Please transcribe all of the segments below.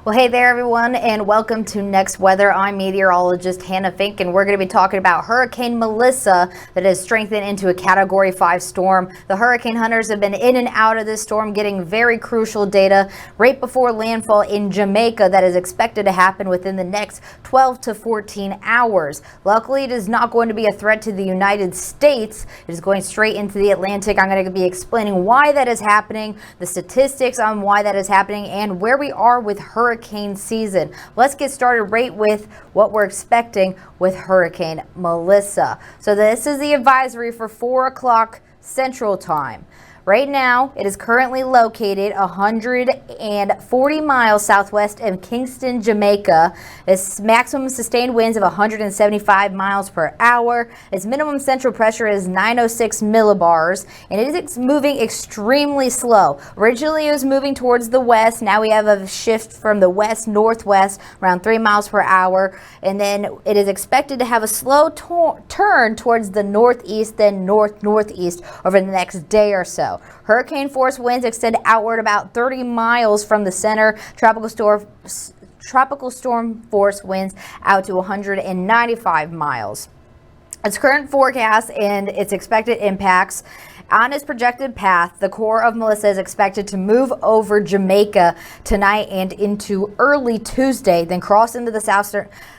Well, hey there, everyone, and welcome to Next Weather. I'm meteorologist Hannah Fink, and we're going to be talking about Hurricane Melissa that has strengthened into a Category 5 storm. The hurricane hunters have been in and out of this storm, getting very crucial data right before landfall in Jamaica that is expected to happen within the next 12 to 14 hours. Luckily, it is not going to be a threat to the United States. It is going straight into the Atlantic. I'm going to be explaining why that is happening, the statistics on why that is happening, and where we are with hurricane season. Let's get started right with what we're expecting with Hurricane Melissa. So this is the advisory for 4 o'clock Central Time. Right now, it is currently located 140 miles southwest of Kingston, Jamaica. Its maximum sustained winds of 175 miles per hour. Its minimum central pressure is 906 millibars, and it is moving extremely slow. Originally, it was moving towards the west. Now we have a shift from the west-northwest, around 3 miles per hour, and then it is expected to have a slow turn towards the northeast, then north-northeast over the next day or so. Hurricane force winds extend outward about 30 miles from the center. Tropical storm force winds out to 195 miles. Its current forecast and its expected impacts. On its projected path, the core of Melissa is expected to move over Jamaica tonight and into early Tuesday, then cross into the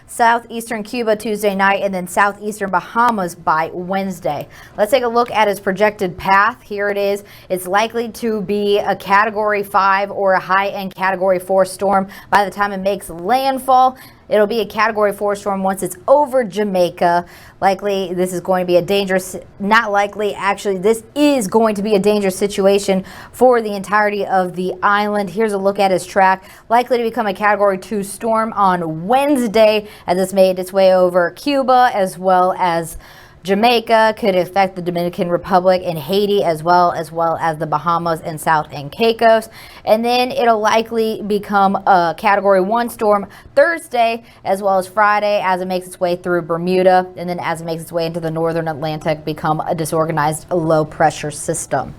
southeastern Cuba Tuesday night, and then southeastern Bahamas by Wednesday. Let's take a look at its projected path. Here it is. It's likely to be a Category 5 or a high-end Category 4 storm by the time it makes landfall. It'll be a Category 4 storm once it's over Jamaica. Likely, this is going to be a dangerous, not likely, actually, this is going to be a dangerous situation for the entirety of the island. Here's a look at its track. Likely to become a Category 2 storm on Wednesday as it's made its way over Cuba as well as Jamaica. Could affect the Dominican Republic and Haiti as well as the Bahamas and South and Caicos. And then it'll likely become a Category 1 storm Thursday as well as Friday as it makes its way through Bermuda, and then as it makes its way into the northern Atlantic, become a disorganized low pressure system.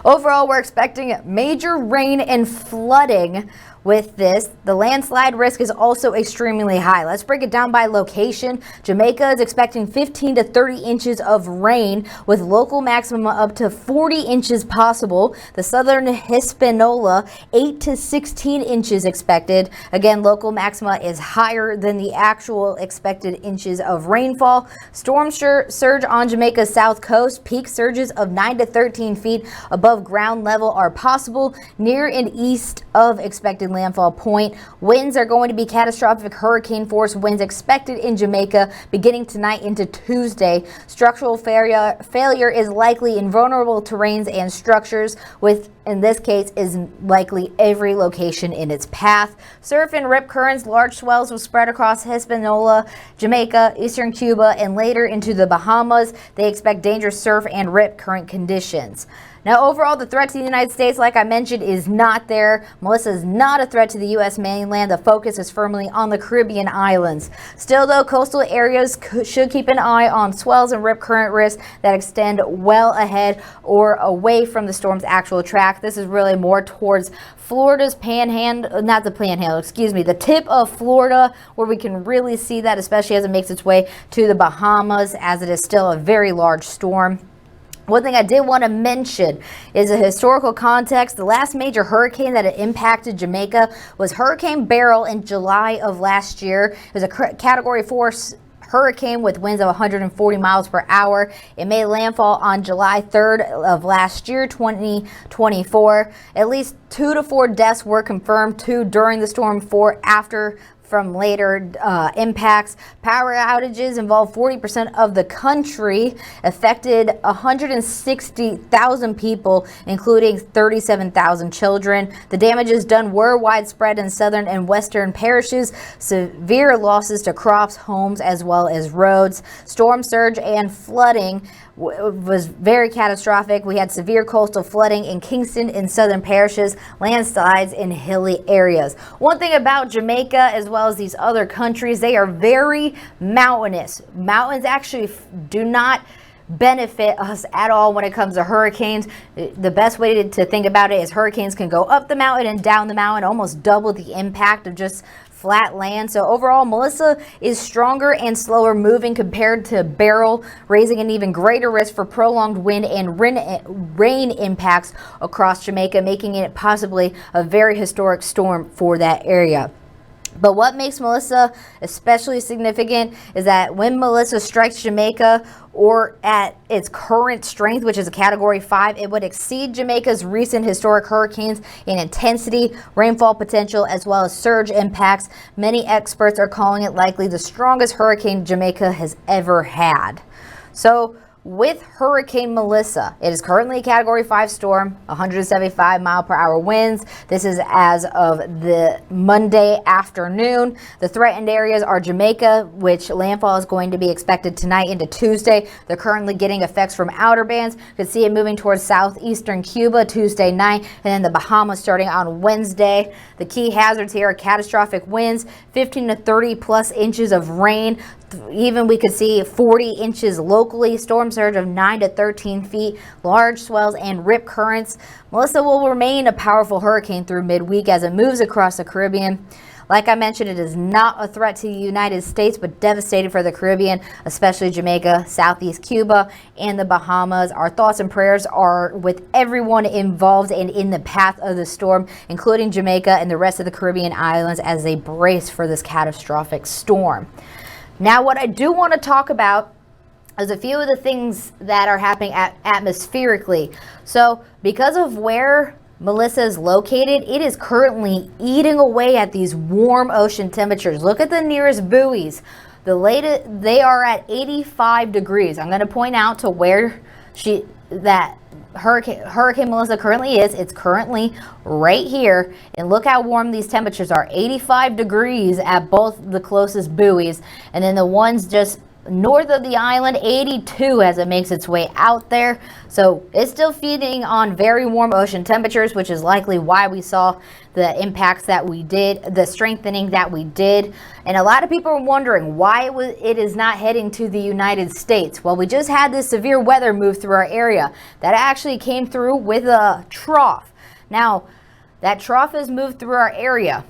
Overall, we're expecting major rain and flooding with this. The landslide risk is also extremely high. Let's break it down by location. Jamaica is expecting 15 to 30 inches of rain with local maximum up to 40 inches possible. The southern Hispaniola, 8 to 16 inches expected. Again, local maxima is higher than the actual expected inches of rainfall. Storm surge on Jamaica's south coast. Peak surges of 9 to 13 feet above ground level are possible near and east of expected landfall point. Winds are going to be catastrophic hurricane force winds expected in Jamaica beginning tonight into Tuesday. Structural failure is likely in vulnerable terrains and structures, with in this case is likely every location in its path. Surf and rip currents, large swells will spread across Hispaniola, Jamaica, eastern Cuba, and later into the Bahamas. They expect dangerous surf and rip current conditions. Now, overall, the threat to the United States, like I mentioned, is not there. Melissa is not a threat to the U.S. mainland. The focus is firmly on the Caribbean islands. Still, though, coastal areas should keep an eye on swells and rip current risks that extend well ahead or away from the storm's actual track. This is really more towards Florida's panhandle, not the panhandle, excuse me, the tip of Florida, where we can really see that, especially as it makes its way to the Bahamas, as it is still a very large storm. One thing I did want to mention is a historical context. The last major hurricane that had impacted Jamaica was Hurricane Beryl in July of last year. It was a Category 4 hurricane with winds of 140 miles per hour. It made landfall on July 3rd of last year, 2024. At least 2 to 4 deaths were confirmed, 2 during the storm, 4 after from later impacts. Power outages involved 40% of the country, affected 160,000 people, including 37,000 children. The damages done were widespread in southern and western parishes, severe losses to crops, homes, as well as roads. Storm surge and flooding was very catastrophic. We had severe coastal flooding in Kingston and southern parishes, landslides in hilly areas. One thing about Jamaica as well as these other countries, they are very mountainous. Mountains actually do not benefit us at all when it comes to hurricanes. The best way to think about it is hurricanes can go up the mountain and down the mountain, almost double the impact of just flat land. So overall, Melissa is stronger and slower moving compared to Beryl, raising an even greater risk for prolonged wind and rain impacts across Jamaica, making it possibly a very historic storm for that area. But what makes Melissa especially significant is that when Melissa strikes Jamaica, or at its current strength, which is a Category 5, it would exceed Jamaica's recent historic hurricanes in intensity, rainfall potential, as well as surge impacts. Many experts are calling it likely the strongest hurricane Jamaica has ever had. So with Hurricane Melissa, it is currently a Category 5 storm, 175 mile per hour winds. This is as of the Monday afternoon. The threatened areas are Jamaica, which landfall is going to be expected tonight into Tuesday. They're currently getting effects from outer bands. You can see it moving towards southeastern Cuba Tuesday night, and then the Bahamas starting on Wednesday. The key hazards here are catastrophic winds, 15 to 30 plus inches of rain. Even we could see 40 inches locally, storm surge of 9 to 13 feet, large swells and rip currents. Melissa will remain a powerful hurricane through midweek as it moves across the Caribbean. Like I mentioned, it is not a threat to the United States, but devastating for the Caribbean, especially Jamaica, Southeast Cuba, and the Bahamas. Our thoughts and prayers are with everyone involved and in the path of the storm, including Jamaica and the rest of the Caribbean islands as they brace for this catastrophic storm. Now, what I do want to talk about is a few of the things that are happening atmospherically. So because of where Melissa is located, it is currently eating away at these warm ocean temperatures. Look at the nearest buoys. They are at 85 degrees. I'm going to point out to where Hurricane Melissa currently is. It's currently right here, and look how warm these temperatures are. 85 degrees at both the closest buoys, and then the ones just north of the island, 82 as it makes its way out there. So it's still feeding on very warm ocean temperatures, which is likely why we saw the impacts that we did, the strengthening that we did. And a lot of people are wondering why it is not heading to the United States. Well, we just had this severe weather move through our area that actually came through with a trough. Now, that trough has moved through our area,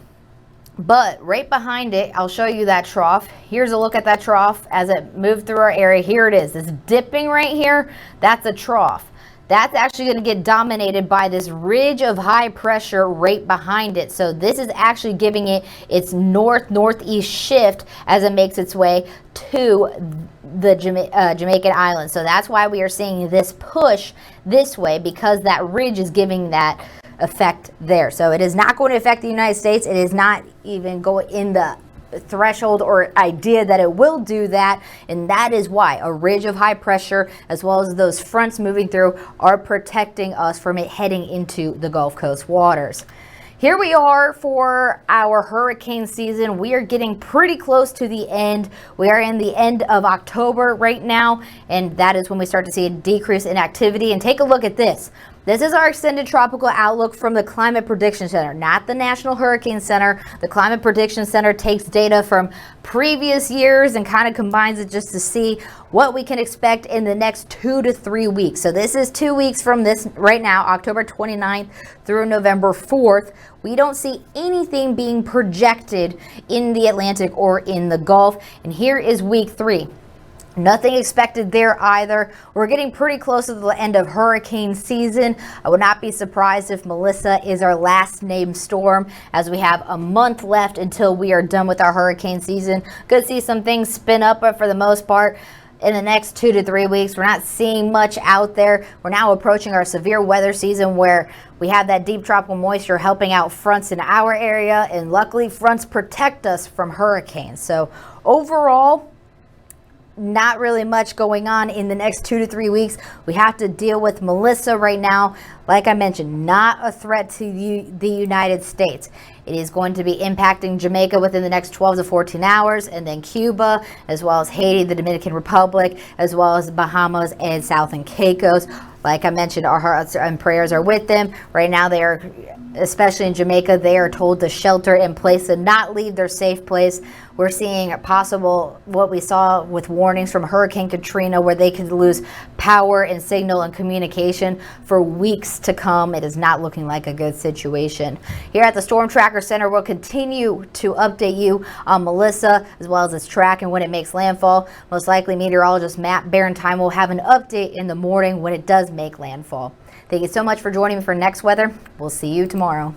but right behind it, I'll show you that trough. Here's a look at that trough as it moved through our area. Here it is. It's dipping right here. That's a trough. That's actually going to get dominated by this ridge of high pressure right behind it. So this is actually giving it its northeast shift as it makes its way to the Jamaican island. So that's why we are seeing this push this way, because that ridge is giving that effect there. So it is not going to affect the United States. It is not even going in the threshold or idea that it will do that, and that is why a ridge of high pressure as well as those fronts moving through are protecting us from it heading into the Gulf Coast waters. Here we are for our hurricane season. We are getting pretty close to the end. We are in the end of October right now, and that is when we start to see a decrease in activity. And take a look at this. This is our extended tropical outlook from the Climate Prediction Center, not the National Hurricane Center. The Climate Prediction Center takes data from previous years and kind of combines it just to see what we can expect in the next 2 to 3 weeks. So this is 2 weeks from this right now, October 29th through November 4th. We don't see anything being projected in the Atlantic or in the Gulf. And here is week 3. Nothing expected there either. We're getting pretty close to the end of hurricane season. I would not be surprised if Melissa is our last named storm, as we have a month left until we are done with our hurricane season. Could see some things spin up, but for the most part, in the next 2 to 3 weeks, we're not seeing much out there. We're now approaching our severe weather season where we have that deep tropical moisture helping out fronts in our area, and luckily fronts protect us from hurricanes. So overall, not really much going on in the next 2 to 3 weeks. We have to deal with Melissa right now. Like I mentioned, not a threat to the United States. It is going to be impacting Jamaica within the next 12 to 14 hours, and then Cuba, as well as Haiti, the Dominican Republic, as well as Bahamas and South and Caicos. Like I mentioned, our hearts and prayers are with them. Right now, they are, especially in Jamaica, they are told to shelter in place and not leave their safe place. We're seeing possible what we saw with warnings from Hurricane Katrina, where they could lose power and signal and communication for weeks to come. It is not looking like a good situation. Here at the Storm Tracker Center, we'll continue to update you on Melissa, as well as its track and when it makes landfall. Most likely, meteorologist Matt Barentine will have an update in the morning when it does make landfall. Thank you so much for joining me for Next Weather. We'll see you tomorrow.